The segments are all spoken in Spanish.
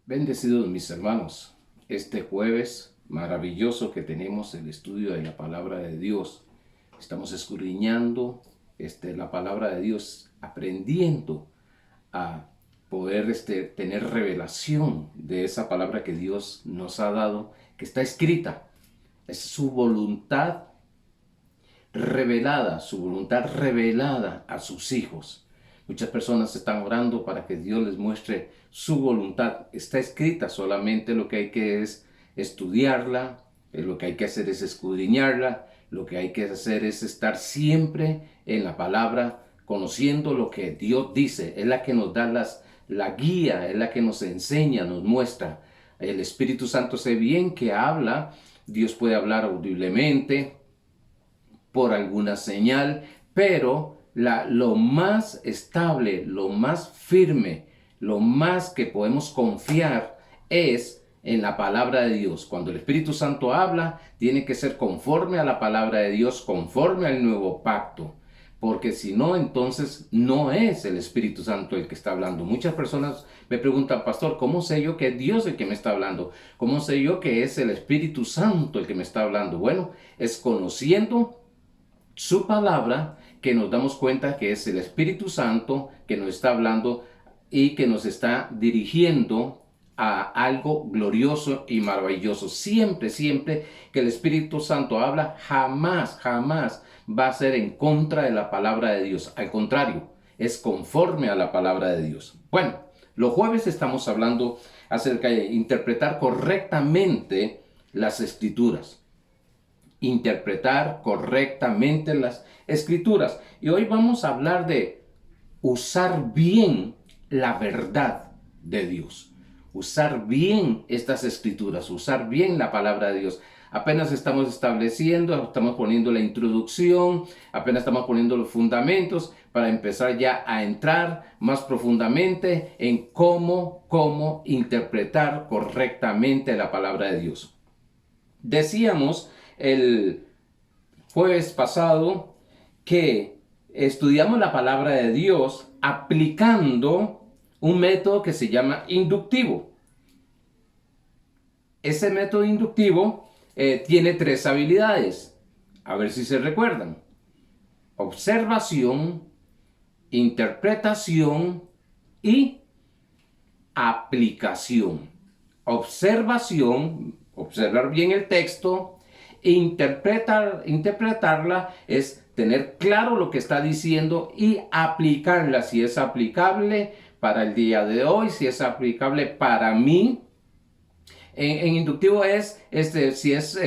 Bendecidos mis hermanos, este jueves maravilloso que tenemos el estudio de la palabra de Dios. Estamos escudriñando la palabra de Dios, aprendiendo a poder tener revelación de esa palabra que Dios nos ha dado, que está escrita. Es su voluntad su voluntad revelada a sus hijos. Muchas personas están orando para que Dios les muestre su voluntad. Está escrita, solamente lo que hay que es estudiarla, lo que hay que hacer es escudriñarla, lo que hay que hacer es estar siempre en la palabra, conociendo lo que Dios dice. Es la que nos da la guía, es la que nos enseña, nos muestra. El Espíritu Santo sé bien que habla, Dios puede hablar audiblemente, por alguna señal, pero lo más estable, lo más firme, lo más que podemos confiar es en la palabra de Dios. Cuando el Espíritu Santo habla, tiene que ser conforme a la palabra de Dios, conforme al nuevo pacto. Porque si no, entonces no es el Espíritu Santo el que está hablando. Muchas personas me preguntan, pastor, ¿cómo sé yo que es Dios el que me está hablando? ¿Cómo sé yo que es el Espíritu Santo el que me está hablando? Bueno, es conociendo su palabra que nos damos cuenta que es el Espíritu Santo que nos está hablando y que nos está dirigiendo a algo glorioso y maravilloso. Siempre, siempre que el Espíritu Santo habla, jamás, jamás va a ser en contra de la palabra de Dios. Al contrario, es conforme a la palabra de Dios. Bueno, los jueves estamos hablando acerca de interpretar correctamente las escrituras, interpretar correctamente las escrituras. Y hoy vamos a hablar de usar bien la verdad de Dios. Usar bien estas escrituras, usar bien la palabra de Dios. Apenas estamos estableciendo, estamos poniendo la introducción, apenas estamos poniendo los fundamentos para empezar ya a entrar más profundamente en cómo interpretar correctamente la palabra de Dios. Decíamos el jueves pasado que estudiamos la palabra de Dios aplicando un método que se llama inductivo. Ese método inductivo tiene tres habilidades. A ver si se recuerdan. Observación, interpretación y aplicación. Observación, observar bien el texto. Interpretarla es tener claro lo que está diciendo y aplicarla, si es aplicable para el día de hoy, si es aplicable para mí. En inductivo es si es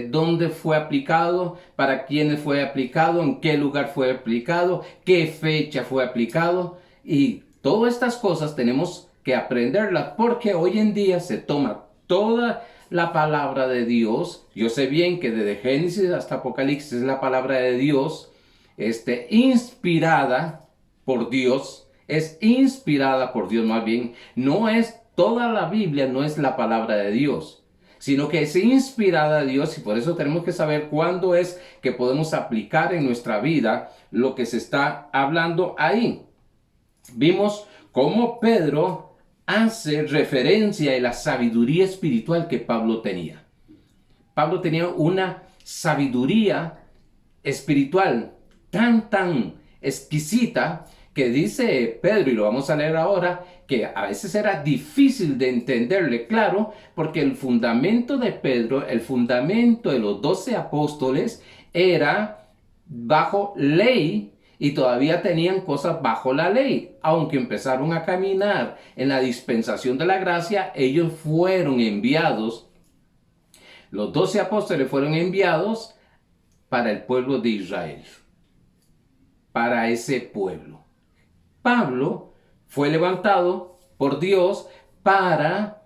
dónde fue aplicado, para quiénes fue aplicado, en qué lugar fue aplicado, qué fecha fue aplicado, y todas estas cosas tenemos que aprenderlas porque hoy en día se toma toda la palabra de Dios. Yo sé bien que desde Génesis hasta Apocalipsis es la palabra de Dios, inspirada por Dios, es inspirada por Dios más bien, no es toda la Biblia, no es la palabra de Dios, sino que es inspirada de Dios, y por eso tenemos que saber cuándo es que podemos aplicar en nuestra vida lo que se está hablando ahí. Vimos cómo Pedro hace referencia a la sabiduría espiritual que Pablo tenía. Pablo tenía una sabiduría espiritual tan exquisita que dice Pedro, y lo vamos a leer ahora, que a veces era difícil de entenderle, claro, porque el fundamento de Pedro, el fundamento de los 12 apóstoles era bajo ley, y todavía tenían cosas bajo la ley. Aunque empezaron a caminar en la dispensación de la gracia, ellos fueron enviados, los 12 apóstoles fueron enviados para el pueblo de Israel, para ese pueblo. Pablo fue levantado por Dios para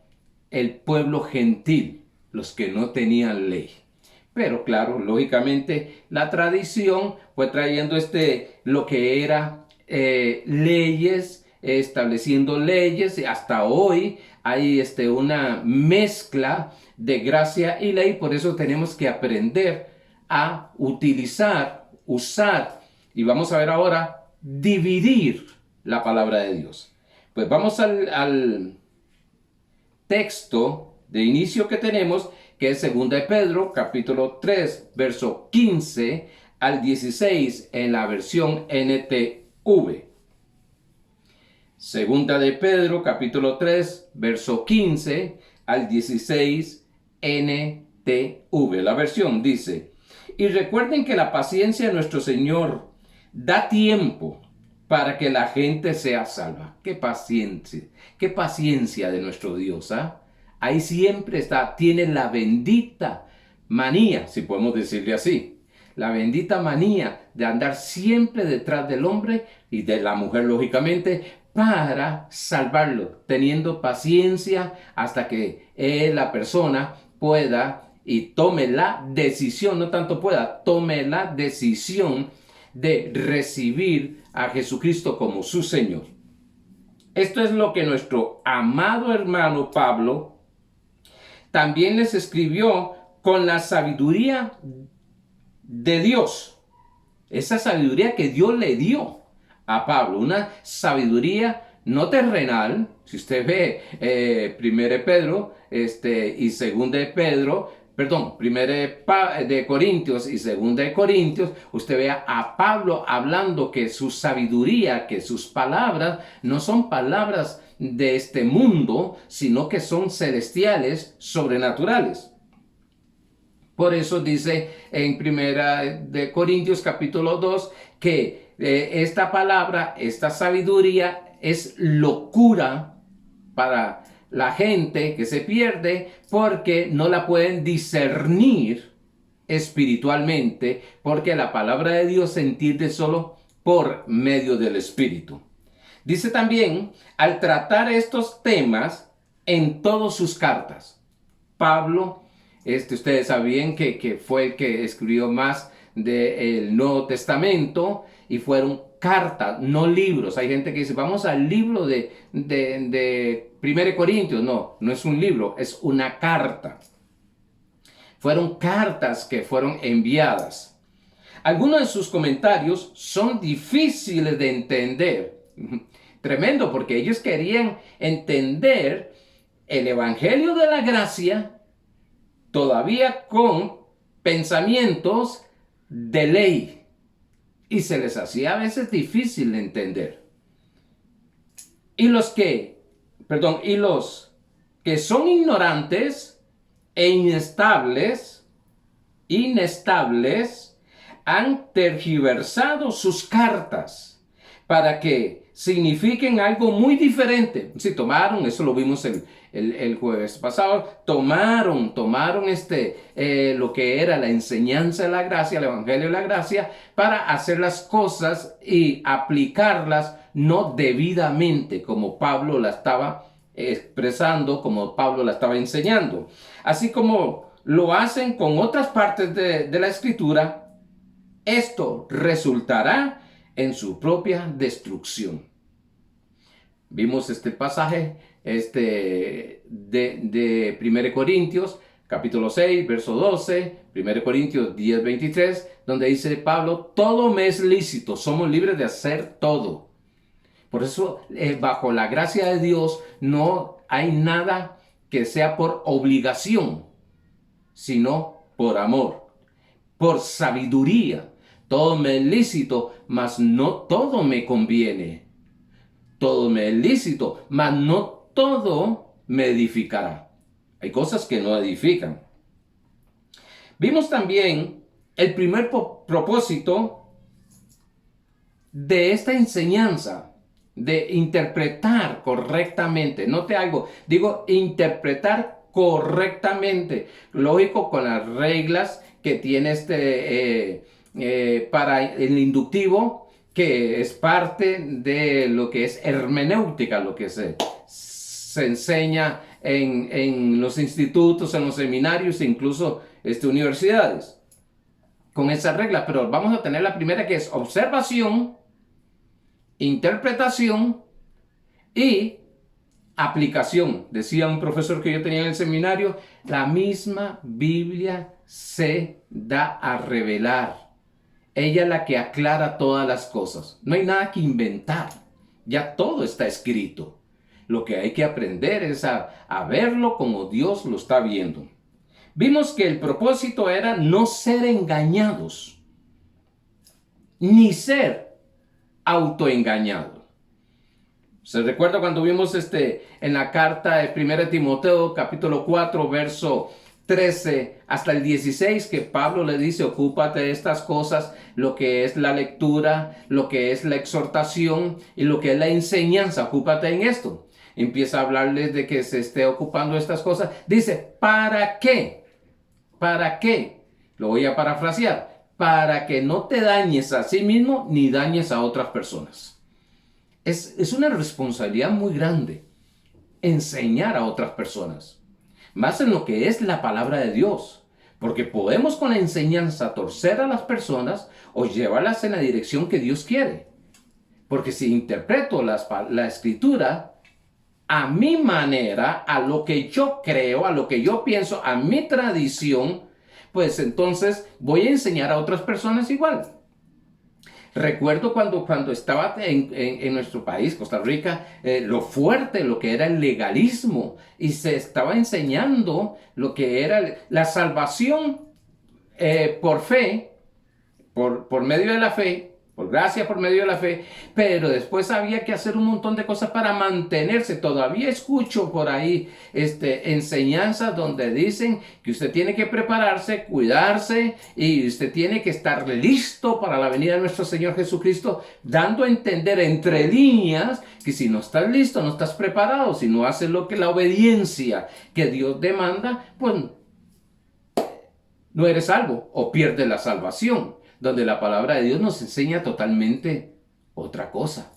el pueblo gentil, los que no tenían ley. Pero claro, lógicamente la tradición fue trayendo lo que era leyes, estableciendo leyes, y hasta hoy hay una mezcla de gracia y ley. Por eso tenemos que aprender a usar, y vamos a ver ahora, dividir la palabra de Dios. Pues vamos al texto de inicio que tenemos, que es 2 de Pedro, capítulo 3, verso 15 al 16 en la versión NTV. Segunda de Pedro, capítulo 3, verso 15 al 16 NTV. La versión dice: y recuerden que la paciencia de nuestro Señor da tiempo para que la gente sea salva. Qué paciencia de nuestro Dios, ¿ah? Ahí siempre está, tiene la bendita manía, si podemos decirle así, la bendita manía de andar siempre detrás del hombre y de la mujer, lógicamente, para salvarlo, teniendo paciencia hasta que la persona pueda y tome la decisión, no tanto pueda, tome la decisión de recibir a Jesucristo como su Señor. Esto es lo que nuestro amado hermano Pablo también les escribió con la sabiduría de Dios. Esa sabiduría que Dios le dio a Pablo, una sabiduría no terrenal. Si usted ve 1 Pedro y 2 de Pedro, perdón, 1 de Corintios y 2 de Corintios, usted vea a Pablo hablando que su sabiduría, que sus palabras no son palabras de este mundo, sino que son celestiales, sobrenaturales. Por eso dice en 1 de Corintios capítulo 2 que esta palabra, esta sabiduría es locura para la gente que se pierde porque no la pueden discernir espiritualmente, porque la palabra de Dios se entiende solo por medio del Espíritu. Dice también, al tratar estos temas en todas sus cartas, Pablo, ustedes sabían que fue el que escribió más del Nuevo Testamento y fueron cartas, no libros. Hay gente que dice, vamos al libro de 1 Corintios. No, no es un libro, es una carta. Fueron cartas que fueron enviadas. Algunos de sus comentarios son difíciles de entender. Tremendo, porque ellos querían entender el Evangelio de la Gracia todavía con pensamientos de ley. Y se les hacía a veces difícil de entender. Y los que son ignorantes e inestables, han tergiversado sus cartas para que signifiquen algo muy diferente. Si tomaron, eso lo vimos el jueves pasado, tomaron lo que era la enseñanza de la gracia, el evangelio de la gracia, para hacer las cosas y aplicarlas no debidamente, como Pablo la estaba expresando, como Pablo la estaba enseñando. Así como lo hacen con otras partes de la Escritura, esto resultará en su propia destrucción. Vimos este pasaje de 1 Corintios, capítulo 6, verso 12, 1 Corintios 10, 23, donde dice Pablo, todo me es lícito, somos libres de hacer todo. Por eso, bajo la gracia de Dios, no hay nada que sea por obligación, sino por amor, por sabiduría. Todo me es lícito, mas no todo me conviene. Todo me es lícito, mas no todo me edificará. Hay cosas que no edifican. Vimos también el primer propósito de esta enseñanza, de interpretar correctamente. Note algo, digo interpretar correctamente. Lógico, con las reglas que tiene para el inductivo, que es parte de lo que es hermenéutica, lo que se enseña en los institutos, en los seminarios e incluso universidades. Con esa regla, pero vamos a tener la primera, que es observación, interpretación y aplicación. Decía un profesor que yo tenía en el seminario, la misma Biblia se da a revelar. Ella es la que aclara todas las cosas. No hay nada que inventar. Ya todo está escrito. Lo que hay que aprender es a verlo como Dios lo está viendo. Vimos que el propósito era no ser engañados, ni ser autoengañado. ¿Se recuerda cuando vimos en la carta de 1 Timoteo capítulo 4 verso 13 hasta el 16 que Pablo le dice: ocúpate de estas cosas, lo que es la lectura, lo que es la exhortación y lo que es la enseñanza, ocúpate en esto. Empieza a hablarles de que se esté ocupando de estas cosas. Dice, ¿para qué? ¿Para qué? Lo voy a parafrasear. Para que no te dañes a sí mismo ni dañes a otras personas. Es una responsabilidad muy grande enseñar a otras personas, más en lo que es la palabra de Dios, porque podemos con la enseñanza torcer a las personas o llevarlas en la dirección que Dios quiere. Porque si interpreto la escritura a mi manera, a lo que yo creo, a lo que yo pienso, a mi tradición, pues entonces voy a enseñar a otras personas igual. Recuerdo cuando estaba en nuestro país, Costa Rica, lo fuerte, lo que era el legalismo, y se estaba enseñando lo que era la salvación por fe, por medio de la fe, por gracia por medio de la fe, pero después había que hacer un montón de cosas para mantenerse. Todavía escucho por ahí enseñanzas donde dicen que usted tiene que prepararse, cuidarse y usted tiene que estar listo para la venida de nuestro Señor Jesucristo, dando a entender entre líneas que si no estás listo, no estás preparado, si no haces lo que la obediencia que Dios demanda, pues no eres salvo o pierdes la salvación. Donde la palabra de Dios nos enseña totalmente otra cosa.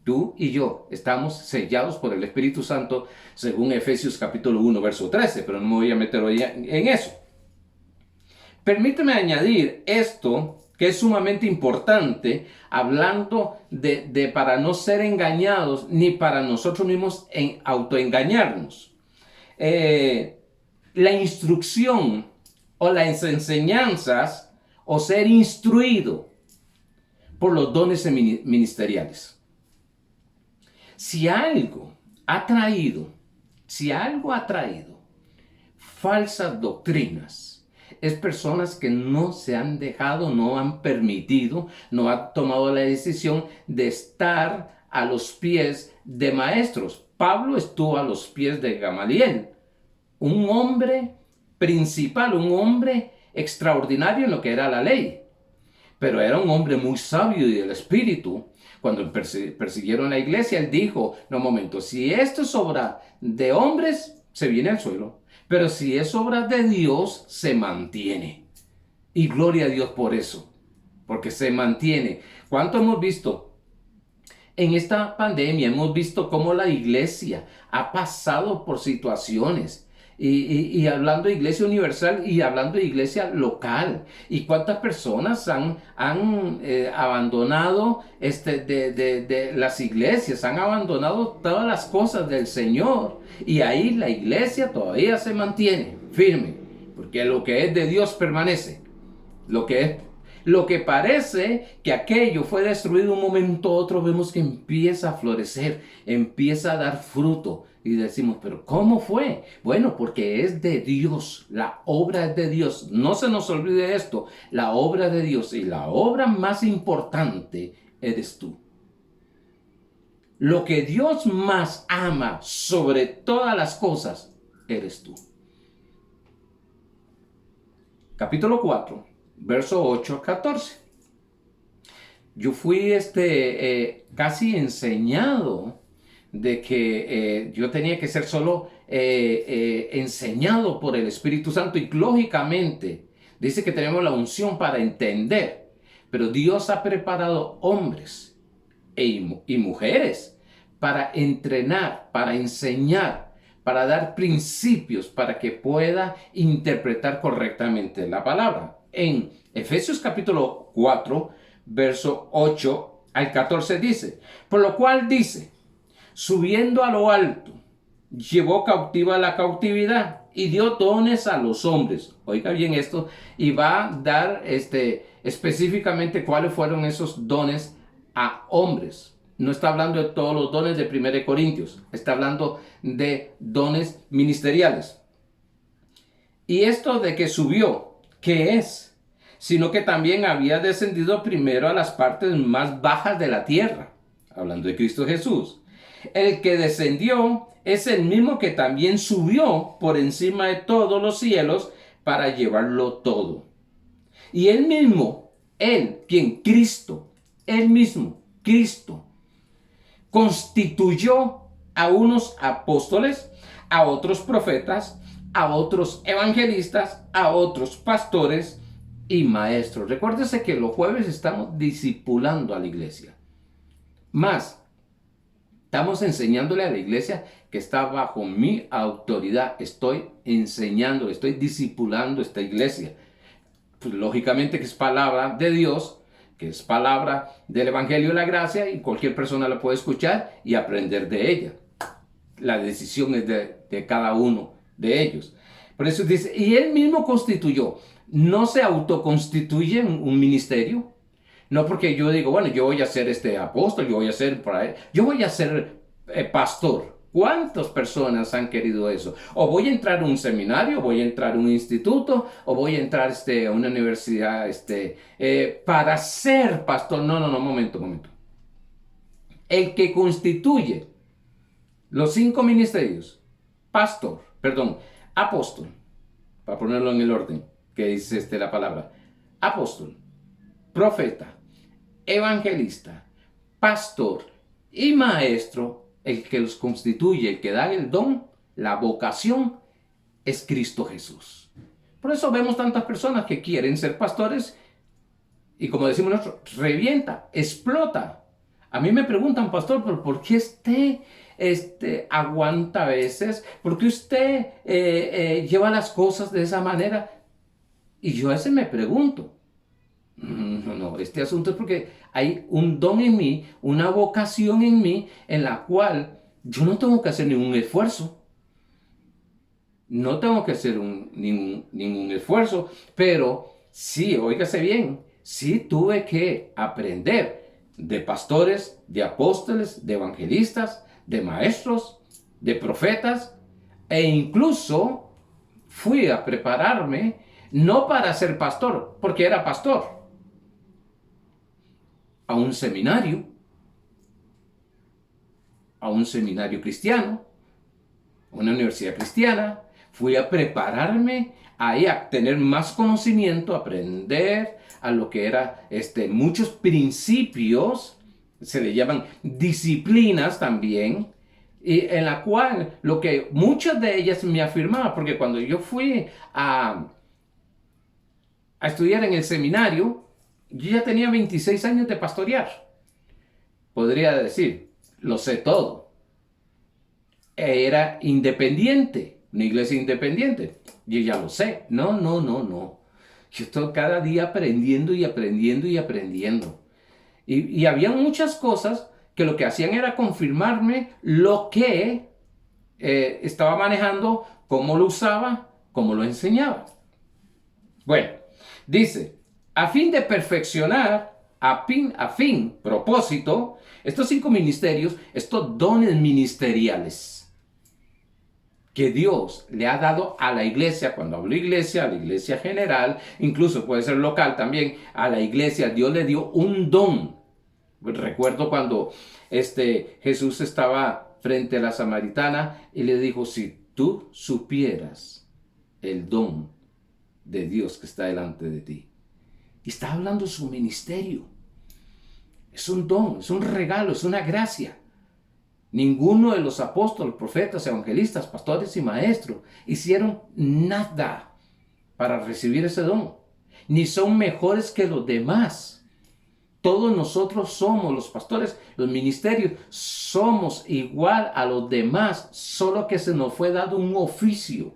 Tú y yo estamos sellados por el Espíritu Santo según Efesios capítulo 1, verso 13, pero no me voy a meter hoy en eso. Permíteme añadir esto que es sumamente importante, hablando de para no ser engañados ni para nosotros mismos autoengañarnos. La instrucción o las enseñanzas o ser instruido por los dones ministeriales. Si algo ha traído falsas doctrinas, es personas que no se han dejado, no han permitido, no han tomado la decisión de estar a los pies de maestros. Pablo estuvo a los pies de Gamaliel, un hombre principal, un hombre extraordinario en lo que era la ley, pero era un hombre muy sabio y del espíritu. Cuando persiguieron la iglesia, él dijo: no, momento, si esto es obra de hombres, se viene al suelo, pero si es obra de Dios, se mantiene. Y gloria a Dios por eso, porque se mantiene. ¿Cuánto hemos visto? En esta pandemia hemos visto cómo la iglesia ha pasado por situaciones. Y hablando de iglesia universal y hablando de iglesia local. Y cuántas personas han abandonado de las iglesias, han abandonado todas las cosas del Señor. Y ahí la iglesia todavía se mantiene firme, porque lo que es de Dios permanece. Lo que parece que aquello fue destruido un momento a otro, vemos que empieza a florecer, empieza a dar fruto. Y decimos, ¿pero cómo fue? Bueno, porque es de Dios, la obra es de Dios. No se nos olvide esto, la obra de Dios, y la obra más importante eres tú. Lo que Dios más ama sobre todas las cosas, eres tú. Capítulo 4, verso 8 a 14. Yo fui casi enseñado de que yo tenía que ser solo enseñado por el Espíritu Santo, y lógicamente dice que tenemos la unción para entender, pero Dios ha preparado hombres y mujeres para entrenar, para enseñar, para dar principios para que pueda interpretar correctamente la palabra. En Efesios capítulo 4, verso 8 al 14 dice: por lo cual dice, subiendo a lo alto, llevó cautiva la cautividad y dio dones a los hombres. Oiga bien esto, y va a dar específicamente cuáles fueron esos dones a hombres. No está hablando de todos los dones de 1 Corintios. Está hablando de dones ministeriales. Y esto de que subió, ¿qué es? Sino que también había descendido primero a las partes más bajas de la tierra. Hablando de Cristo Jesús. El que descendió es el mismo que también subió por encima de todos los cielos para llevarlo todo. Y él mismo, él, quien Cristo, él mismo, Cristo, constituyó a unos apóstoles, a otros profetas, a otros evangelistas, a otros pastores y maestros. Recuérdese que los jueves estamos discipulando a la iglesia. Más, estamos enseñándole a la iglesia que está bajo mi autoridad. Estoy enseñando, estoy discipulando esta iglesia. Pues, lógicamente que es palabra de Dios, que es palabra del Evangelio de la Gracia, y cualquier persona la puede escuchar y aprender de ella. La decisión es de cada uno de ellos. Por eso dice, y él mismo constituyó. No se autoconstituye un ministerio. No porque yo digo, bueno, yo voy a ser apóstol, yo voy a ser yo voy a ser pastor. ¿Cuántas personas han querido eso? O voy a entrar a un seminario, voy a entrar a un instituto, o voy a entrar a una universidad para ser pastor. No, momento. El que constituye los 5 ministerios, apóstol, para ponerlo en el orden que dice la palabra, apóstol, profeta, evangelista, pastor y maestro, el que los constituye, el que da el don, la vocación, es Cristo Jesús. Por eso vemos tantas personas que quieren ser pastores y, como decimos nosotros, revienta, explota. A mí me preguntan, pastor, ¿pero por qué aguanta a veces? ¿Por qué usted lleva las cosas de esa manera? Y yo a veces me pregunto. No, este asunto es porque hay un don en mí, una vocación en mí, en la cual yo no tengo que hacer ningún esfuerzo. No tengo que hacer ningún esfuerzo, pero sí, óigase bien, sí tuve que aprender de pastores, de apóstoles, de evangelistas, de maestros, de profetas, e incluso fui a prepararme no para ser pastor, porque era pastor, a un seminario cristiano, una universidad cristiana. Fui a prepararme ahí, a tener más conocimiento, a aprender a lo que era muchos principios, se le llaman disciplinas también, y en la cual lo que muchas de ellas me afirmaban, porque cuando yo fui a estudiar en el seminario, yo ya tenía 26 años de pastorear. Podría decir, lo sé todo. Era independiente, una iglesia independiente. Yo ya lo sé. No. Yo estoy cada día aprendiendo y aprendiendo y aprendiendo. Y había muchas cosas que lo que hacían era confirmarme lo que estaba manejando, cómo lo usaba, cómo lo enseñaba. Bueno, dice, a fin de perfeccionar, propósito, estos 5 ministerios, estos dones ministeriales que Dios le ha dado a la iglesia. Cuando hablo iglesia, a la iglesia general, incluso puede ser local también, a la iglesia Dios le dio un don. Recuerdo cuando Jesús estaba frente a la samaritana y le dijo, si tú supieras el don de Dios que está delante de ti. Y está hablando de su ministerio. Es un don, es un regalo, es una gracia. Ninguno de los apóstoles, profetas, evangelistas, pastores y maestros hicieron nada para recibir ese don. Ni son mejores que los demás. Todos nosotros somos, los pastores, los ministerios, somos igual a los demás, solo que se nos fue dado un oficio.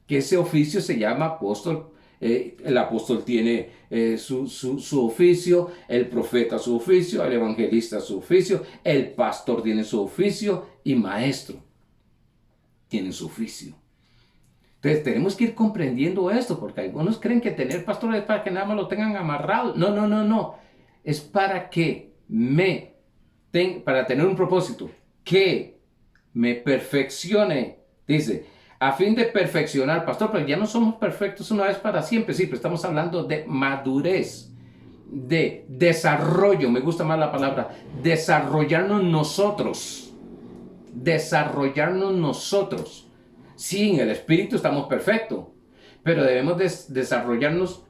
Que ese oficio se llama apóstol. El apóstol tiene su oficio, el profeta su oficio, el evangelista su oficio, el pastor tiene su oficio y maestro tiene su oficio. Entonces tenemos que ir comprendiendo esto, porque algunos creen que tener pastores es para que nada más lo tengan amarrado. No. Es para que me para tener un propósito, que me perfeccione, dice, a fin de perfeccionar, pastor, pero ya no somos perfectos una vez para siempre, sí, pero estamos hablando de madurez, de desarrollo, me gusta más la palabra, desarrollarnos nosotros. Sí, en el espíritu estamos perfectos, pero debemos desarrollarnos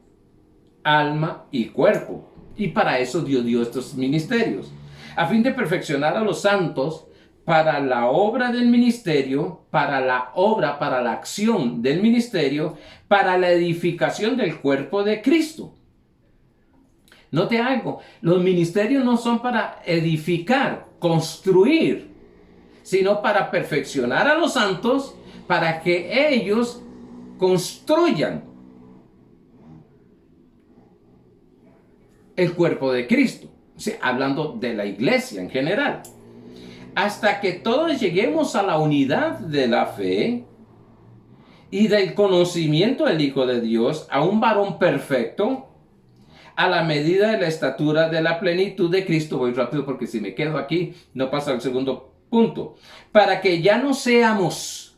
alma y cuerpo. Y para eso Dios dio estos ministerios, a fin de perfeccionar a los santos para la obra del ministerio, para la acción del ministerio, para la edificación del cuerpo de Cristo. Note algo, los ministerios no son para edificar, construir, sino para perfeccionar a los santos, para que ellos construyan el cuerpo de Cristo. O sea, hablando de la iglesia en general. Hasta que todos lleguemos a la unidad de la fe y del conocimiento del Hijo de Dios, a un varón perfecto, a la medida de la estatura de la plenitud de Cristo. Voy rápido porque si me quedo aquí no pasa al segundo punto. Para que ya no seamos,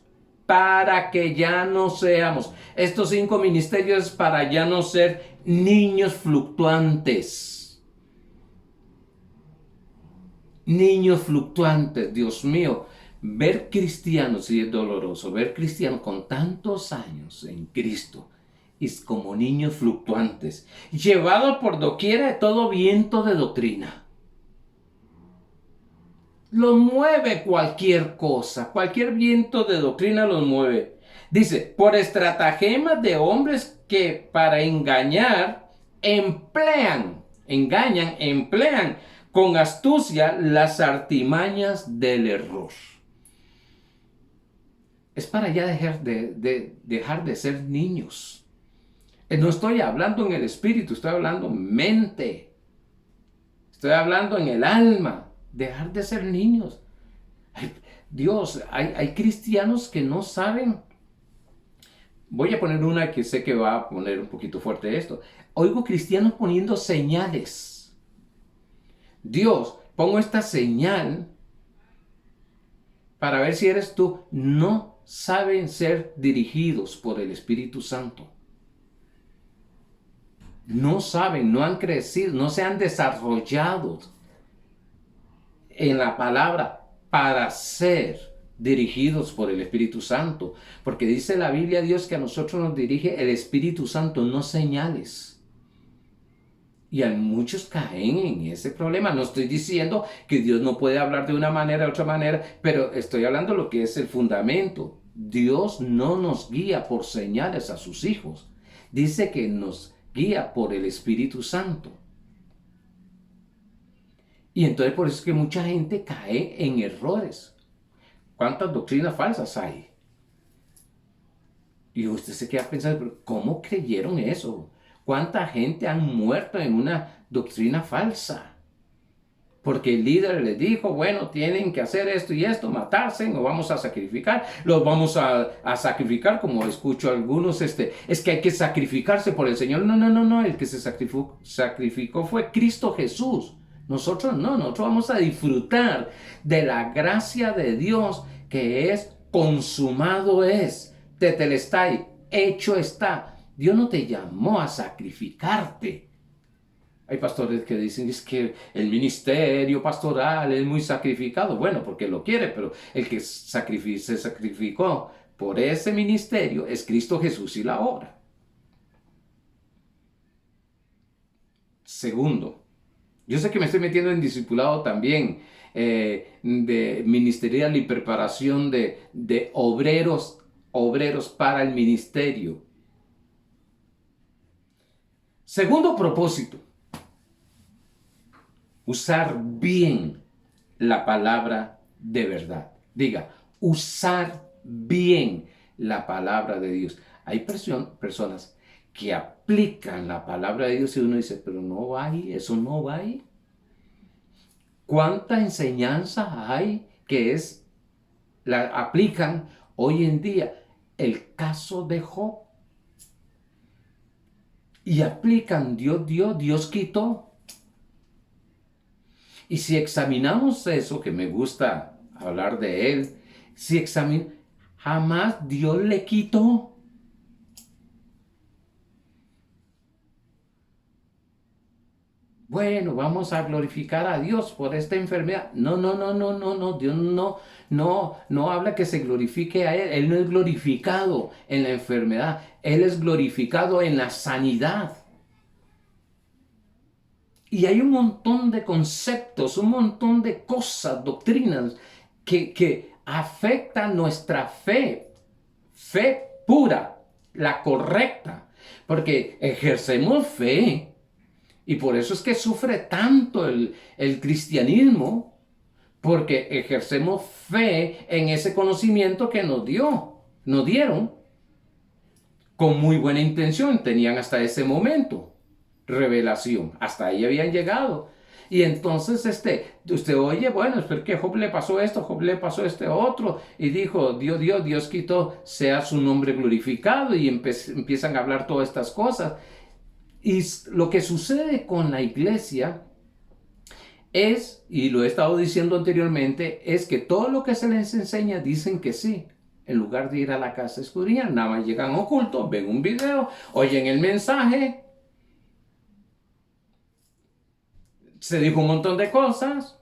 estos 5 ministerios para ya no ser niños fluctuantes. Niños fluctuantes, Dios mío. Ver cristianos, y es doloroso, ver cristianos con tantos años en Cristo, es como niños fluctuantes, llevados por doquiera de todo viento de doctrina. Los mueve cualquier cosa, cualquier viento de doctrina los mueve. Dice, por estratagemas de hombres que para engañan emplean con astucia las artimañas del error. Es para ya dejar de ser niños. No estoy hablando en el espíritu, estoy hablando en mente. Estoy hablando en el alma. Dejar de ser niños. Dios, hay cristianos que no saben. Voy a poner una que sé que va a poner un poquito fuerte esto. Oigo cristianos poniendo señales. Dios, pongo esta señal para ver si eres tú. No saben ser dirigidos por el Espíritu Santo. No saben, no han crecido, no se han desarrollado en la palabra para ser dirigidos por el Espíritu Santo. Porque dice la Biblia, Dios, que a nosotros nos dirige el Espíritu Santo, no señales. Y hay muchos caen en ese problema. No estoy diciendo que Dios no puede hablar de una manera, de otra manera, pero estoy hablando de lo que es el fundamento. Dios no nos guía por señales a sus hijos. Dice que nos guía por el Espíritu Santo. Y entonces por eso es que mucha gente cae en errores. ¿Cuántas doctrinas falsas hay? Y usted se queda pensando, ¿cómo creyeron eso? ¿Cuánta gente han muerto en una doctrina falsa? Porque el líder les dijo, bueno, tienen que hacer esto y esto, matarse, o vamos a sacrificar, los vamos a sacrificar, como escucho a algunos, es que hay que sacrificarse por el Señor. No, el que se sacrificó fue Cristo Jesús. Nosotros no, nosotros vamos a disfrutar de la gracia de Dios que es consumado es, tetelestai, hecho está. Dios no te llamó a sacrificarte. Hay pastores que dicen, es que el ministerio pastoral es muy sacrificado. Bueno, porque lo quiere, pero el que se sacrificó por ese ministerio es Cristo Jesús y la obra. Segundo, yo sé que me estoy metiendo en discipulado también, de ministerial y preparación de obreros para el ministerio. Segundo propósito, usar bien la palabra de verdad. Diga, usar bien la palabra de Dios. Hay personas que aplican la palabra de Dios y uno dice, pero no va ahí, eso no va ahí. ¿Cuánta enseñanza hay que la aplican hoy en día? El caso de Job. Y aplican Dios dio, Dios quitó. Y si examinamos eso, que me gusta hablar de él, si examinamos, jamás Dios le quitó. Bueno, vamos a glorificar a Dios por esta enfermedad. No, no, no, no, no, no. Dios no habla que se glorifique a Él. Él no es glorificado en la enfermedad. Él es glorificado en la sanidad. Y hay un montón de conceptos, un montón de cosas, doctrinas que afectan nuestra fe. Fe pura, la correcta. Porque ejercemos fe. Y por eso es que sufre tanto el cristianismo, porque ejercemos fe en ese conocimiento que nos dieron, con muy buena intención, tenían hasta ese momento revelación, hasta ahí habían llegado. Y entonces usted oye, bueno, es porque Job le pasó esto, Job le pasó este otro, y dijo, Dios quitó, sea su nombre glorificado, y empiezan a hablar todas estas cosas. Y lo que sucede con la iglesia es, y lo he estado diciendo anteriormente, es que todo lo que se les enseña dicen que sí. En lugar de ir a la casa a escudriñar, nada más llegan ocultos, ven un video, oyen el mensaje, se dijo un montón de cosas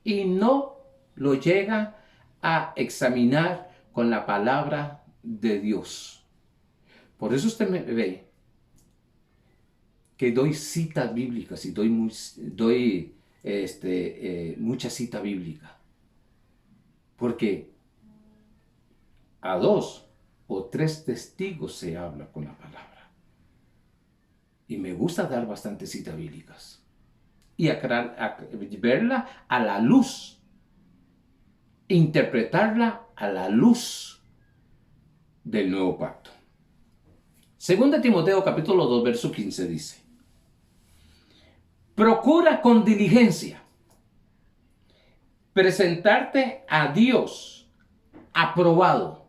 y no lo llegan a examinar con la palabra de Dios. Por eso usted me ve que doy citas bíblicas y doy mucha cita bíblica. Porque a 2 o 3 testigos se habla con la palabra. Y me gusta dar bastantes citas bíblicas. Y verla a la luz. Interpretarla a la luz del nuevo pacto. 2 Timoteo capítulo 2, verso 15 dice: procura con diligencia presentarte a Dios aprobado.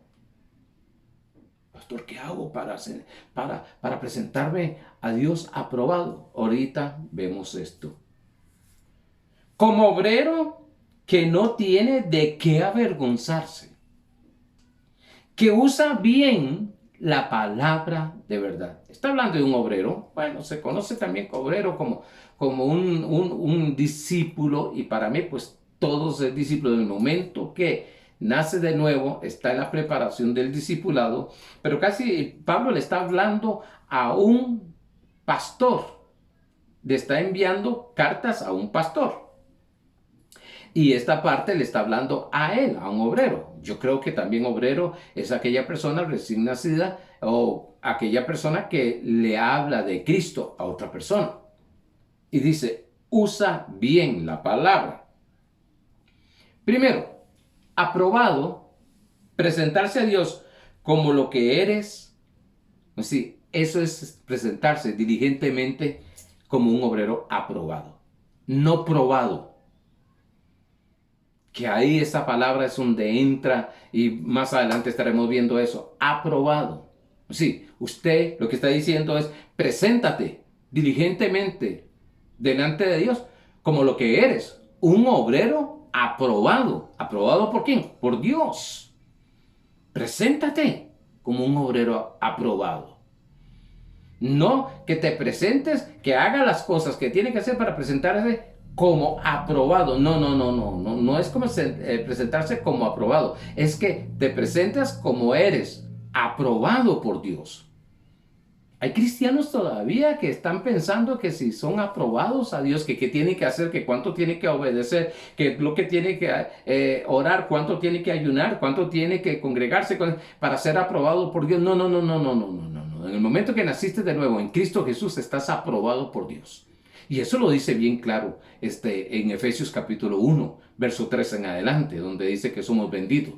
Pastor, ¿qué hago para presentarme a Dios aprobado? Ahorita vemos esto. Como obrero que no tiene de qué avergonzarse, que usa bien la palabra de verdad. Está hablando de un obrero. Bueno, se conoce también como obrero como un discípulo, y para mí pues todos es discípulo del momento que nace de nuevo, está en la preparación del discipulado, pero casi Pablo le está hablando a un pastor, le está enviando cartas a un pastor. Y esta parte le está hablando a él, a un obrero. Yo creo que también obrero es aquella persona recién nacida o aquella persona que le habla de Cristo a otra persona. Y dice, usa bien la palabra. Primero, aprobado, presentarse a Dios como lo que eres. Sí, eso es presentarse diligentemente como un obrero aprobado, no probado. Que ahí esa palabra es donde entra, y más adelante estaremos viendo eso, aprobado. Sí, usted lo que está diciendo es, preséntate diligentemente delante de Dios como lo que eres, un obrero aprobado. ¿Aprobado por quién? Por Dios. Preséntate como un obrero aprobado. No que te presentes, que haga las cosas que tiene que hacer para presentarse como aprobado. No es como presentarse como aprobado. Es que te presentas como eres, aprobado por Dios. Hay cristianos todavía que están pensando que si son aprobados a Dios, que qué tiene que hacer, que cuánto tiene que obedecer, que lo que tiene que orar, cuánto tiene que ayunar, cuánto tiene que congregarse para ser aprobado por Dios. No. En el momento que naciste de nuevo en Cristo Jesús, estás aprobado por Dios. Y eso lo dice bien claro en Efesios capítulo 1, verso 3 en adelante, donde dice que somos benditos.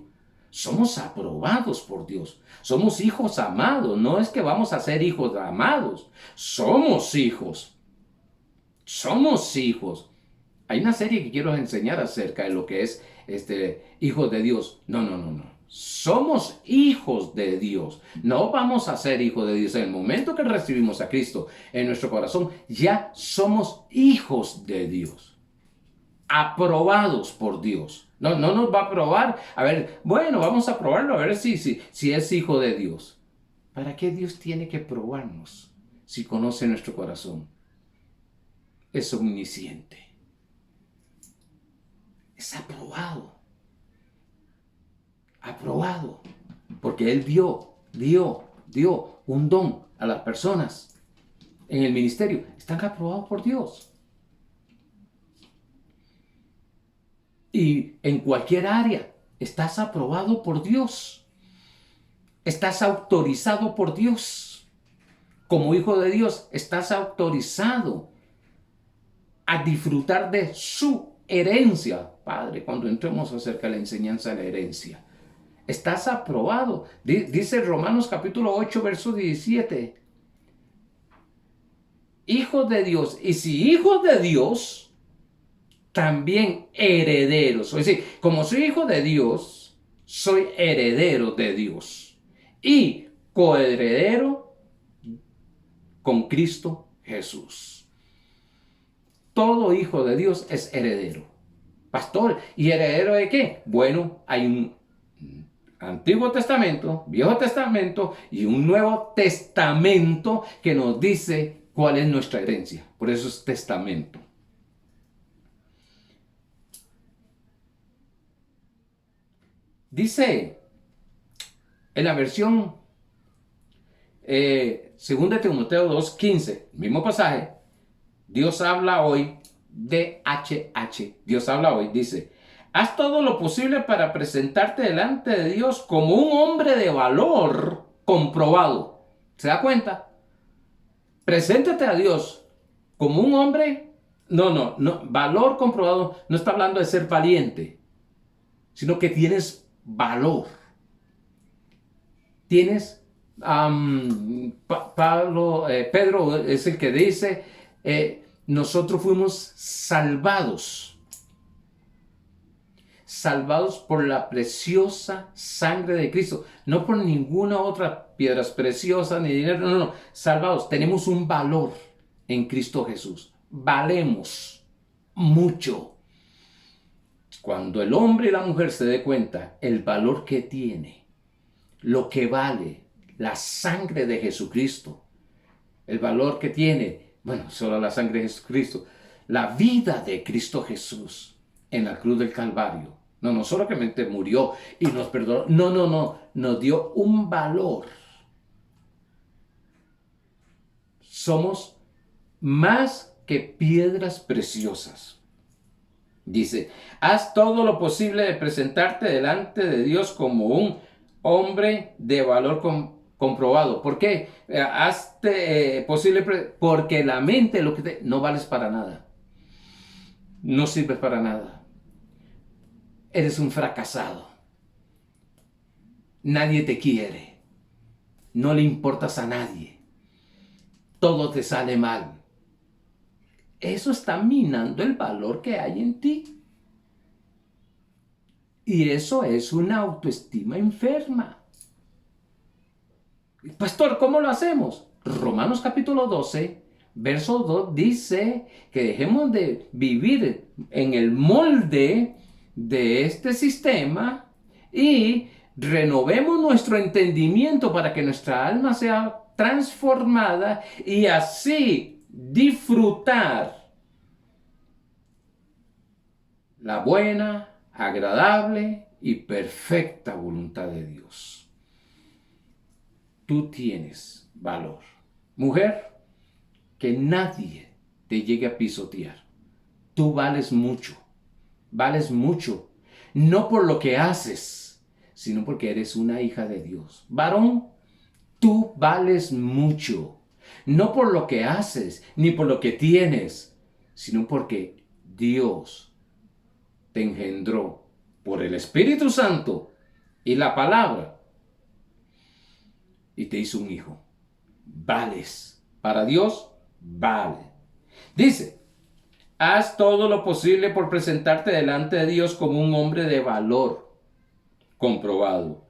Somos aprobados por Dios. Somos hijos amados. No es que vamos a ser hijos amados. Somos hijos. Somos hijos. Hay una serie que quiero enseñar acerca de lo que es hijos de Dios. No. Somos hijos de Dios. No vamos a ser hijos de Dios. En el momento que recibimos a Cristo en nuestro corazón, ya somos hijos de Dios. aprobados por Dios. No, no nos va a probar. A ver, bueno, vamos a probarlo a ver si es hijo de Dios. ¿Para qué Dios tiene que probarnos si conoce nuestro corazón? Es omnisciente. Es aprobado. Aprobado. Porque Él dio un don a las personas en el ministerio. Están aprobados por Dios. Y en cualquier área estás aprobado por Dios. Estás autorizado por Dios. Como hijo de Dios, estás autorizado a disfrutar de su herencia. Padre, cuando entremos acerca de la enseñanza de la herencia, estás aprobado. Dice Romanos capítulo 8, verso 17. Hijos de Dios. Y si hijos de Dios, también herederos. Es decir, como soy hijo de Dios, soy heredero de Dios. Y coheredero con Cristo Jesús. Todo hijo de Dios es heredero. Pastor, ¿y heredero de qué? Bueno, hay un Antiguo Testamento, Viejo Testamento y un Nuevo Testamento que nos dice cuál es nuestra herencia. Por eso es testamento. Dice en la versión 2 Timoteo 2:15, mismo pasaje, Dios habla hoy, DHH, Dios habla hoy, dice, haz todo lo posible para presentarte delante de Dios como un hombre de valor comprobado. ¿Se da cuenta? Preséntate a Dios como un hombre, no, valor comprobado, no está hablando de ser valiente, sino que tienes valor. Tienes, Pedro es el que dice, nosotros fuimos salvados por la preciosa sangre de Cristo, no por ninguna otra piedras preciosas ni dinero, no, salvados, tenemos un valor en Cristo Jesús, valemos mucho. Cuando el hombre y la mujer se dé cuenta el valor que tiene, lo que vale la sangre de Jesucristo, el valor que tiene, bueno, solo la sangre de Jesucristo, la vida de Cristo Jesús en la cruz del Calvario. No solamente murió y nos perdonó, no, nos dio un valor. Somos más que piedras preciosas. Dice, haz todo lo posible de presentarte delante de Dios como un hombre de valor comprobado. ¿Por qué? Hazte posible, porque la mente no vales para nada. No sirves para nada. Eres un fracasado. Nadie te quiere. No le importas a nadie. Todo te sale mal. Eso está minando el valor que hay en ti. Y eso es una autoestima enferma. Pastor, ¿cómo lo hacemos? Romanos capítulo 12, verso 2 dice que dejemos de vivir en el molde de este sistema y renovemos nuestro entendimiento para que nuestra alma sea transformada y así disfrutar la buena, agradable y perfecta voluntad de Dios. Tú tienes valor. Mujer, que nadie te llegue a pisotear. Tú vales mucho. Vales mucho. No por lo que haces, sino porque eres una hija de Dios. Varón, tú vales mucho. No por lo que haces, ni por lo que tienes, sino porque Dios te engendró por el Espíritu Santo y la palabra y te hizo un hijo. Vales. Para Dios, vale. Dice, haz todo lo posible por presentarte delante de Dios como un hombre de valor comprobado,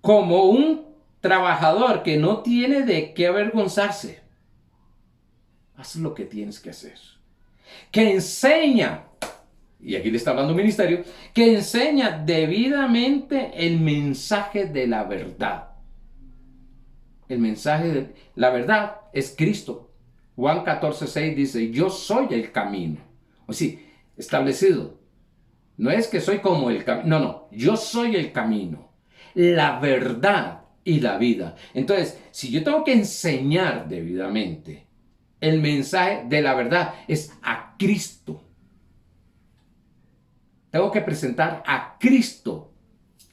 como un trabajador que no tiene de qué avergonzarse. Haz lo que tienes que hacer. Que enseña. y aquí le está hablando ministerio, que enseña debidamente el mensaje de la verdad. El mensaje de la verdad es Cristo. Juan 14:6 dice, yo soy el camino. O sea, establecido. No es que soy como el camino, no, yo soy el camino, la verdad y la vida. Entonces, si yo tengo que enseñar debidamente, el mensaje de la verdad es a Cristo. Tengo que presentar a Cristo,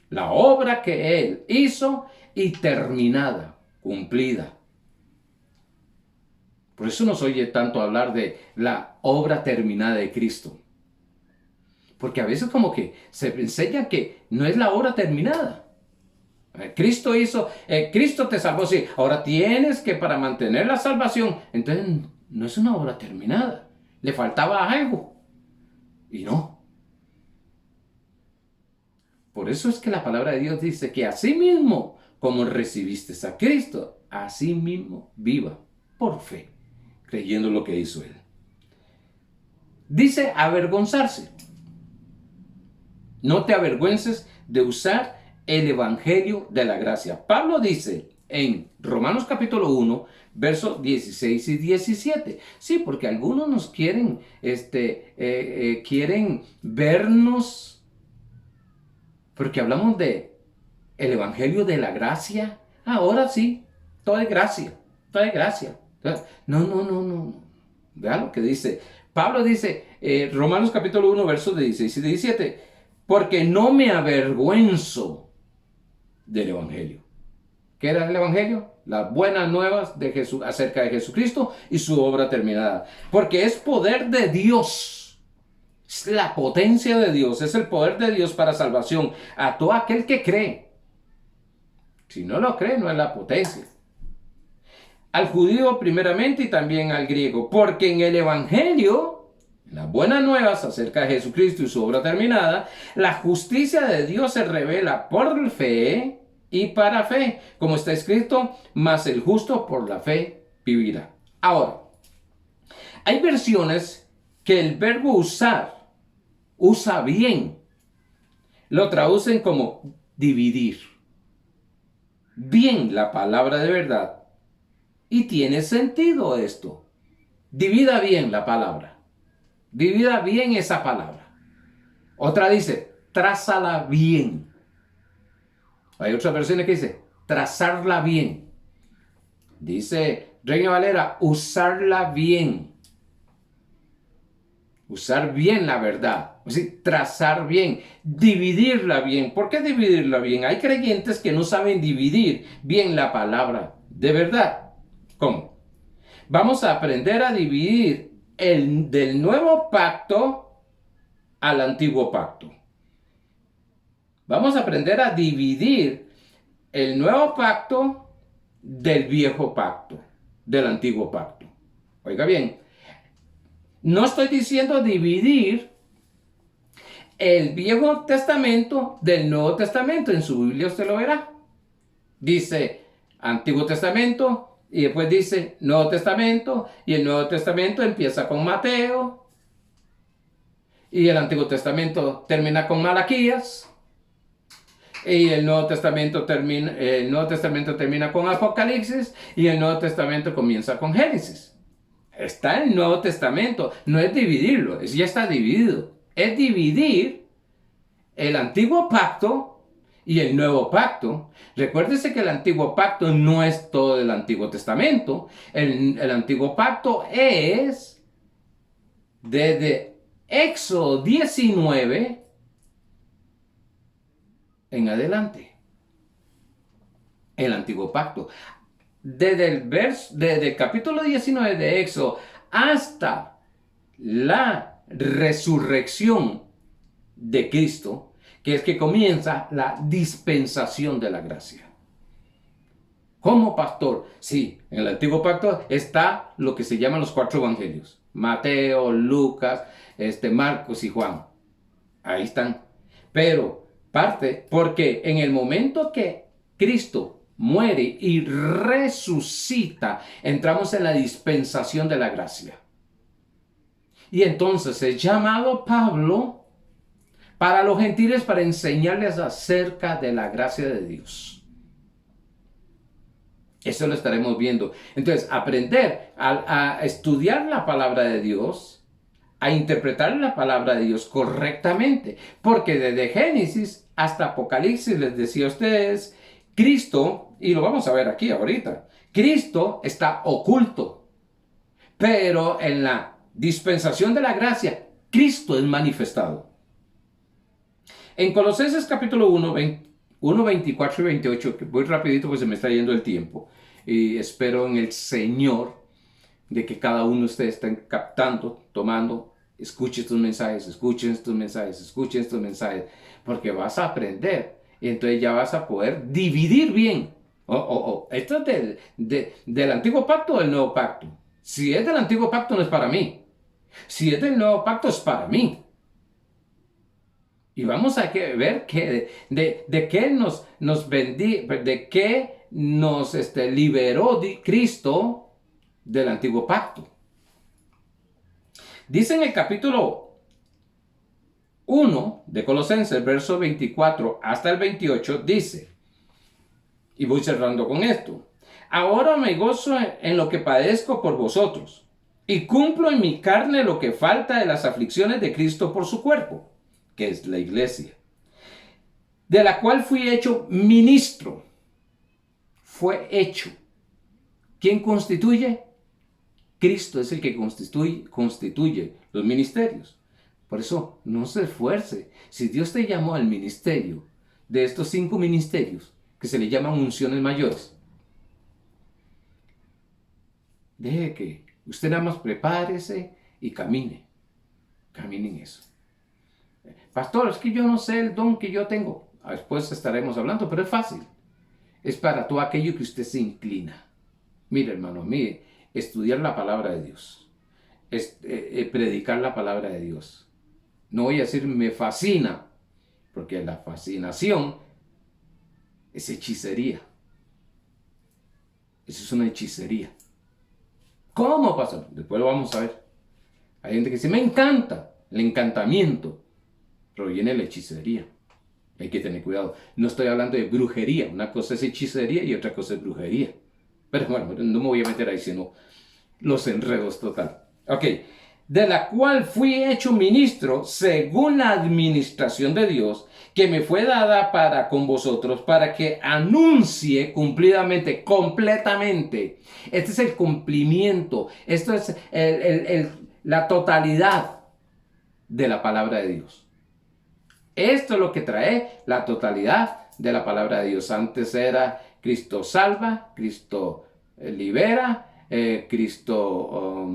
la obra que Él hizo y terminada, cumplida. Por eso nos oye tanto hablar de la obra terminada de Cristo. Porque a veces como que se enseña que no es la obra terminada. Cristo hizo, Cristo te salvó, sí. Ahora tienes que para mantener la salvación, entonces no es una obra terminada. Le faltaba algo. Y no. Por eso es que la palabra de Dios dice que así mismo como recibiste a Cristo, así mismo viva por fe, creyendo lo que hizo Él. Dice avergonzarse. No te avergüences de usar el evangelio de la gracia. Pablo dice en Romanos capítulo 1, versos 16 y 17. Sí, porque algunos nos quieren, quieren vernos, porque hablamos de el evangelio de la gracia. Ahora sí, todo es gracia, todo es gracia. No. Vea lo que dice. Pablo dice, Romanos capítulo 1, versos 16 y 17, porque no me avergüenzo del evangelio. ¿Qué era el evangelio? Las buenas nuevas de Jesús, acerca de Jesucristo y su obra terminada. Porque es poder de Dios. Es la potencia de Dios. Es el poder de Dios para salvación a todo aquel que cree. Si no lo cree, no es la potencia. Al judío primeramente y también al griego. Porque en el evangelio, las buenas nuevas acerca de Jesucristo y su obra terminada, la justicia de Dios se revela por fe y para fe, como está escrito, mas el justo por la fe vivirá. Ahora, hay versiones que el verbo usar, usa bien, lo traducen como dividir. Bien la palabra de verdad. Y tiene sentido esto. Divida bien la palabra. Divida bien esa palabra. Otra dice, trázala bien. Hay otras versiones que dice, trazarla bien. Dice Reina Valera, usarla bien. Usar bien la verdad. Es decir, trazar bien. Dividirla bien. ¿Por qué dividirla bien? Hay creyentes que no saben dividir bien la palabra de verdad. ¿Cómo? Vamos a aprender a dividir del nuevo pacto al antiguo pacto. Vamos a aprender a dividir el nuevo pacto del viejo pacto, del antiguo pacto. Oiga bien, no estoy diciendo dividir el Viejo Testamento del Nuevo Testamento. En su Biblia usted lo verá. Dice Antiguo Testamento y después dice Nuevo Testamento, y el Nuevo Testamento empieza con Mateo y el Antiguo Testamento termina con Malaquías. Y el Nuevo Testamento termina con Apocalipsis y el Nuevo Testamento comienza con Génesis. Está el Nuevo Testamento, no es dividirlo, ya está dividido. Es dividir el antiguo pacto y el nuevo pacto. Recuérdese que el antiguo pacto no es todo el Antiguo Testamento. El antiguo pacto es desde Éxodo 19 en adelante. El antiguo pacto. Desde el capítulo 19 de Éxodo hasta la resurrección de Cristo, que es que comienza la dispensación de la gracia. Como pastor, sí, en el antiguo pacto está lo que se llaman los 4 evangelios: Mateo, Lucas, Marcos y Juan. Ahí están. Pero parte porque en el momento que Cristo muere y resucita, entramos en la dispensación de la gracia. Y entonces es llamado Pablo para los gentiles, para enseñarles acerca de la gracia de Dios. Eso lo estaremos viendo. Entonces, aprender a estudiar la palabra de Dios, a interpretar la palabra de Dios correctamente. Porque desde Génesis hasta Apocalipsis, les decía a ustedes, Cristo, y lo vamos a ver aquí ahorita, Cristo está oculto. Pero en la dispensación de la gracia, Cristo es manifestado. En Colosenses capítulo 1, 24 y 28, que voy rapidito porque se me está yendo el tiempo, y espero en el Señor de que cada uno de ustedes estén captando, tomando, escuchen estos mensajes, porque vas a aprender y entonces ya vas a poder dividir bien. Esto es del antiguo pacto o del nuevo pacto. Si es del antiguo pacto no es para mí. Si es del nuevo pacto es para mí. Y vamos a ver de qué de qué nos liberó Cristo del antiguo pacto. Dice en el capítulo 1 de Colosenses, verso 24 hasta el 28, dice, y voy cerrando con esto: ahora me gozo en lo que padezco por vosotros, y cumplo en mi carne lo que falta de las aflicciones de Cristo por su cuerpo, que es la iglesia, de la cual fui hecho ministro. Fue hecho. ¿Quién constituye? Cristo es el que constituye los ministerios. Por eso, no se esfuerce. Si Dios te llamó al ministerio, de estos 5 ministerios, que se le llaman unciones mayores, deje que usted nada más prepárese y camine. Camine en eso. Pastor, es que yo no sé el don que yo tengo. Después estaremos hablando, pero es fácil. Es para todo aquello que usted se inclina. Mire, hermano, mire, estudiar la palabra de Dios. Predicar la palabra de Dios. No voy a decir me fascina, porque la fascinación es hechicería. Eso es una hechicería. ¿Cómo pasa? Después lo vamos a ver. Hay gente que dice, me encanta. El encantamiento proviene de la hechicería. Hay que tener cuidado. No estoy hablando de brujería. Una cosa es hechicería y otra cosa es brujería. Pero bueno, no me voy a meter ahí, sino los enredos total. Ok. De la cual fui hecho ministro según la administración de Dios, que me fue dada para con vosotros, para que anuncie cumplidamente, completamente. Este es el cumplimiento. Esto es la totalidad de la palabra de Dios. Esto es lo que trae la totalidad de la palabra de Dios. Antes era Cristo salva, Cristo libera, Cristo,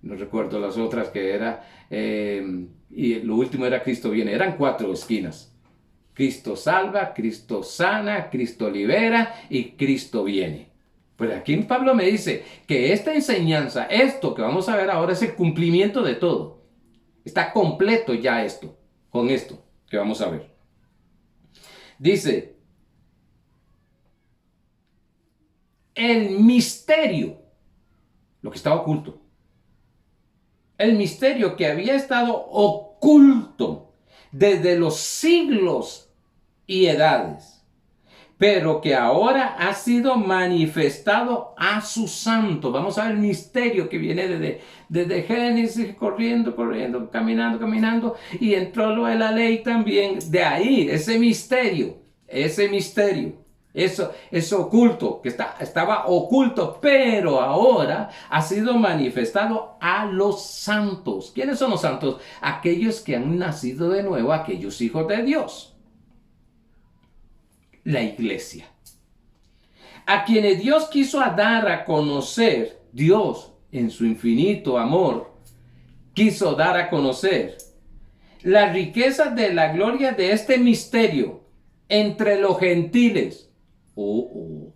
no recuerdo las otras que era, y lo último era Cristo viene. Eran 4 esquinas. Cristo salva, Cristo sana, Cristo libera y Cristo viene. Pues aquí Pablo me dice que esta enseñanza, esto que vamos a ver ahora, es el cumplimiento de todo. Está completo ya esto, con esto que vamos a ver. Dice, el misterio, lo que estaba oculto, el misterio que había estado oculto desde los siglos y edades, pero que ahora ha sido manifestado a su santo. Vamos a ver el misterio que viene desde Génesis, corriendo, caminando, y entró lo de la ley también. De ahí, ese misterio, eso oculto, que estaba oculto, pero ahora ha sido manifestado a los santos. ¿Quiénes son los santos? Aquellos que han nacido de nuevo, aquellos hijos de Dios. La iglesia, a quienes Dios quiso dar a conocer, Dios en su infinito amor quiso dar a conocer las riquezas de la gloria de este misterio entre los gentiles. No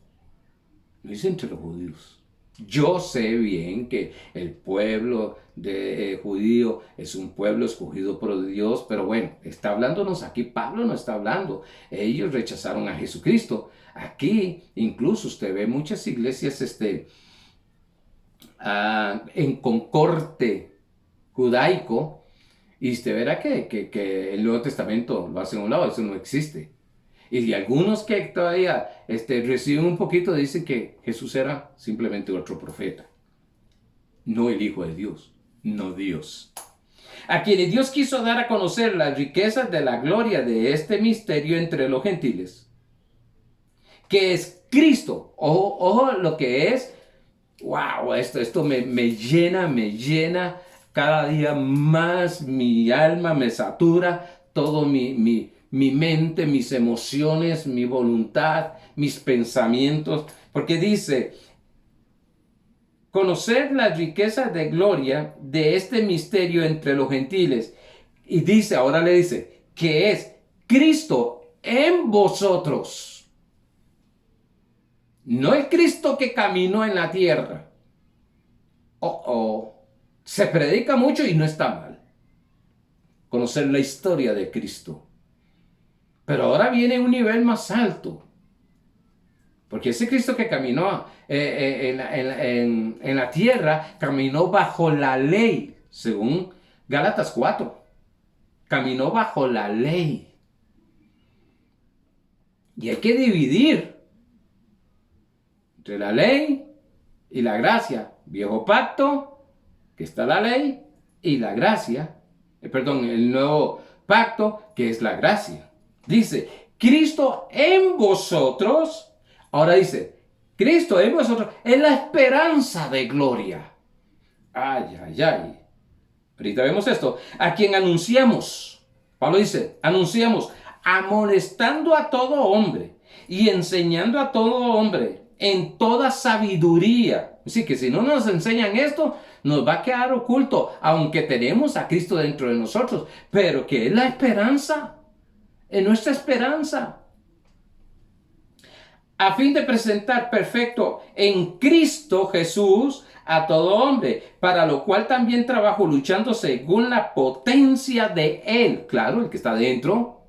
es entre los judíos. Yo sé bien que el pueblo judío es un pueblo escogido por Dios, pero bueno, está hablándonos aquí, Pablo no está hablando. Ellos rechazaron a Jesucristo. Aquí incluso usted ve muchas iglesias en concorte judaico Y usted verá que el Nuevo Testamento lo hace a un lado, eso no existe. Y algunos que todavía reciben un poquito dicen que Jesús era simplemente otro profeta, no el Hijo de Dios, no Dios. A quienes Dios quiso dar a conocer las riquezas de la gloria de este misterio entre los gentiles, que es Cristo. Ojo, ojo lo que es. Wow, esto me llena cada día más, mi alma me satura, todo mi mente, mis emociones, mi voluntad, mis pensamientos, porque dice, conocer las riquezas de gloria de este misterio entre los gentiles. Y dice, ahora le dice, que es Cristo en vosotros. No es Cristo que caminó en la tierra. Se predica mucho y no está mal conocer la historia de Cristo. Pero ahora viene un nivel más alto. Porque ese Cristo que caminó en la tierra, caminó bajo la ley, según Gálatas 4. Caminó bajo la ley. Y hay que dividir entre la ley y la gracia. Viejo pacto, que está la ley, y la gracia, el nuevo pacto, que es la gracia. Dice, Cristo en vosotros, ahora dice, Cristo en vosotros es la esperanza de gloria. Ay, ay, ay. Ahorita vemos esto. A quien anunciamos, Pablo dice, anunciamos, amonestando a todo hombre y enseñando a todo hombre en toda sabiduría. Así que si no nos enseñan esto, nos va a quedar oculto, aunque tenemos a Cristo dentro de nosotros, pero que es la esperanza, es nuestra esperanza. A fin de presentar perfecto en Cristo Jesús a todo hombre, para lo cual también trabajo luchando según la potencia de Él. Claro, el que está dentro,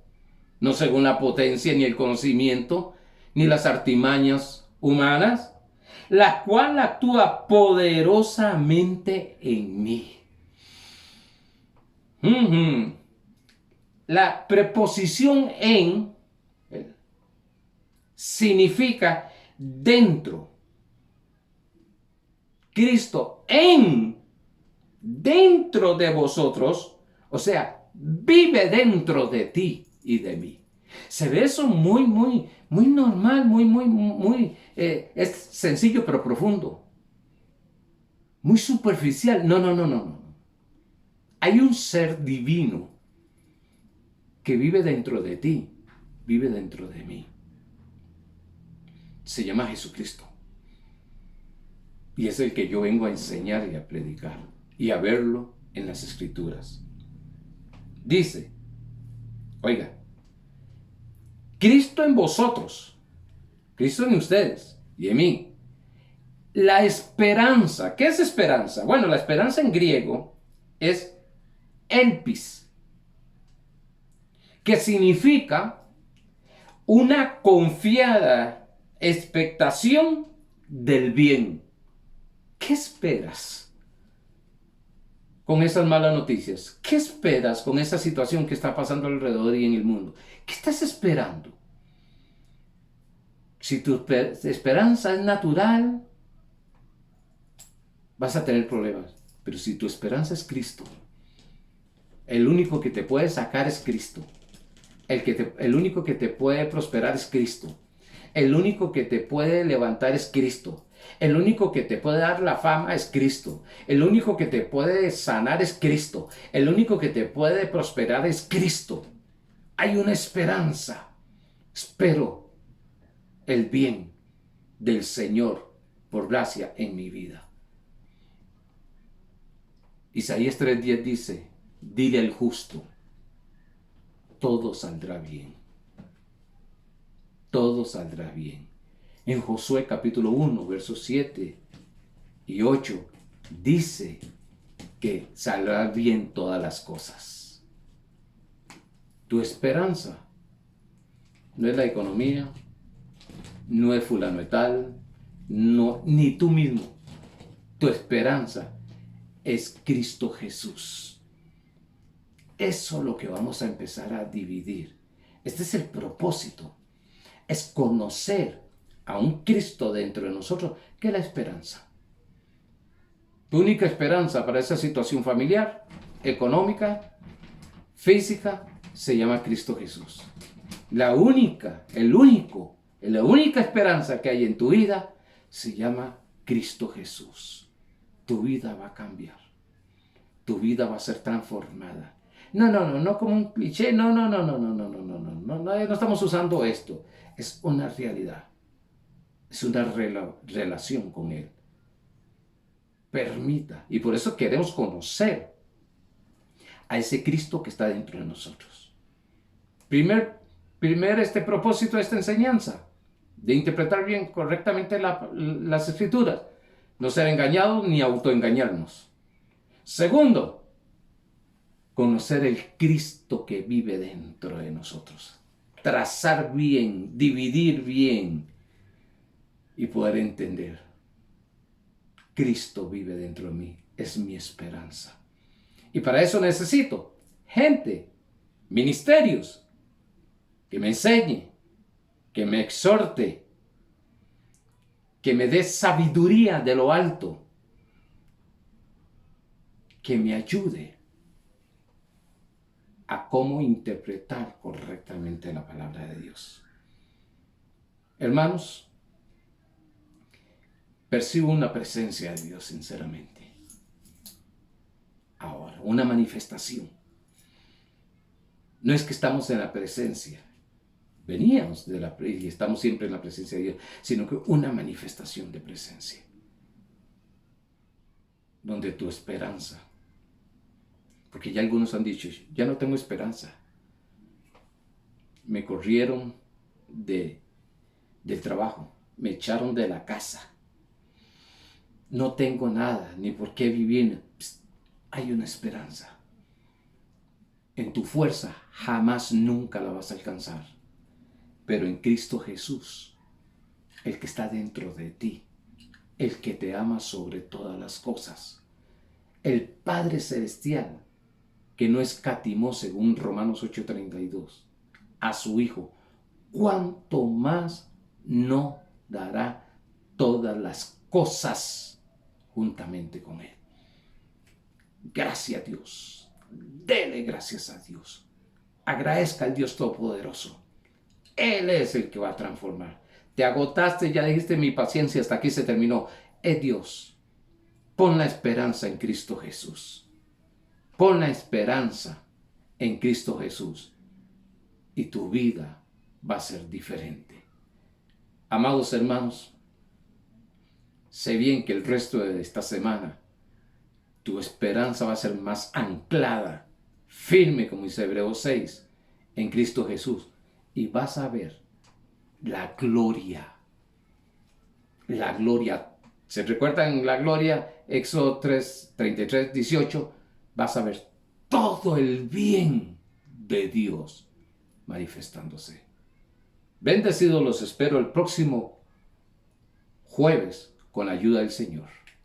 no según la potencia ni el conocimiento, ni las artimañas humanas, la cual actúa poderosamente en mí. La preposición en significa dentro. Cristo dentro de vosotros, o sea, vive dentro de ti y de mí. Se ve eso muy normal, es sencillo pero profundo. Muy superficial. No. Hay un ser divino que vive dentro de ti, vive dentro de mí. Se llama Jesucristo. Y es el que yo vengo a enseñar y a predicar y a verlo en las Escrituras. Dice, oiga, Cristo en vosotros, Cristo en ustedes y en mí. La esperanza. ¿Qué es esperanza? Bueno, la esperanza en griego es elpis, que significa una confiada expectación del bien. ¿Qué esperas con esas malas noticias? ¿Qué esperas con esa situación que está pasando alrededor y en el mundo? ¿Qué estás esperando? Si tu esperanza es natural, vas a tener problemas. Pero si tu esperanza es Cristo, el único que te puede sacar es Cristo. El único que te puede prosperar es Cristo. El único que te puede levantar es Cristo. El único que te puede dar la fama es Cristo. El único que te puede sanar es Cristo. El único que te puede prosperar es Cristo. Hay una esperanza. Espero el bien del Señor por gracia en mi vida. Isaías 3:10 dice, dile al justo, todo saldrá bien. Todo saldrá bien. En Josué capítulo 1, versos 7 y 8, dice que saldrán bien todas las cosas. Tu esperanza no es la economía, no es fulano de tal, no, ni tú mismo. Tu esperanza es Cristo Jesús. Eso es lo que vamos a empezar a dividir. Este es el propósito. Es conocer a un Cristo dentro de nosotros, que es la esperanza. Tu única esperanza para esa situación familiar, económica, física, se llama Cristo Jesús. La única esperanza que hay en tu vida se llama Cristo Jesús. Tu vida va a cambiar. Tu vida va a ser transformada. No como un cliché. No estamos usando esto. Es una realidad. Es una relación con Él. Permita. Y por eso queremos conocer a ese Cristo que está dentro de nosotros. Primer propósito de esta enseñanza, de interpretar bien correctamente las Escrituras. No ser engañados ni autoengañarnos. Segundo, conocer el Cristo que vive dentro de nosotros. Trazar bien, dividir bien y poder entender. Cristo vive dentro de mí, es mi esperanza. Y para eso necesito gente, ministerios, que me enseñe, que me exhorte, que me dé sabiduría de lo alto, que me ayude a cómo interpretar correctamente la palabra de Dios. Hermanos, percibo una presencia de Dios sinceramente. Ahora, una manifestación. No es que estamos en la presencia, veníamos y estamos siempre en la presencia de Dios, sino que una manifestación de presencia. Donde tu esperanza, porque ya algunos han dicho, ya no tengo esperanza. Me corrieron del trabajo, me echaron de la casa. No tengo nada, ni por qué vivir. Hay una esperanza. En tu fuerza jamás nunca la vas a alcanzar. Pero en Cristo Jesús, el que está dentro de ti, el que te ama sobre todas las cosas, el Padre Celestial, que no escatimó, según Romanos 8:32, a su Hijo, ¿cuánto más no dará todas las cosas juntamente con Él? Gracias a Dios. Dele gracias a Dios. Agradezca al Dios Todopoderoso. Él es el que va a transformar. Te agotaste, ya dijiste, mi paciencia hasta aquí se terminó. Es Dios. Pon la esperanza en Cristo Jesús. Pon la esperanza en Cristo Jesús. Y tu vida va a ser diferente. Amados hermanos, sé bien que el resto de esta semana tu esperanza va a ser más anclada, firme, como dice Hebreos 6, en Cristo Jesús. Y vas a ver la gloria. La gloria. ¿Se recuerdan la gloria? Éxodo 33, 18. Vas a ver todo el bien de Dios manifestándose. Bendecidos los espero el próximo jueves con la ayuda del Señor.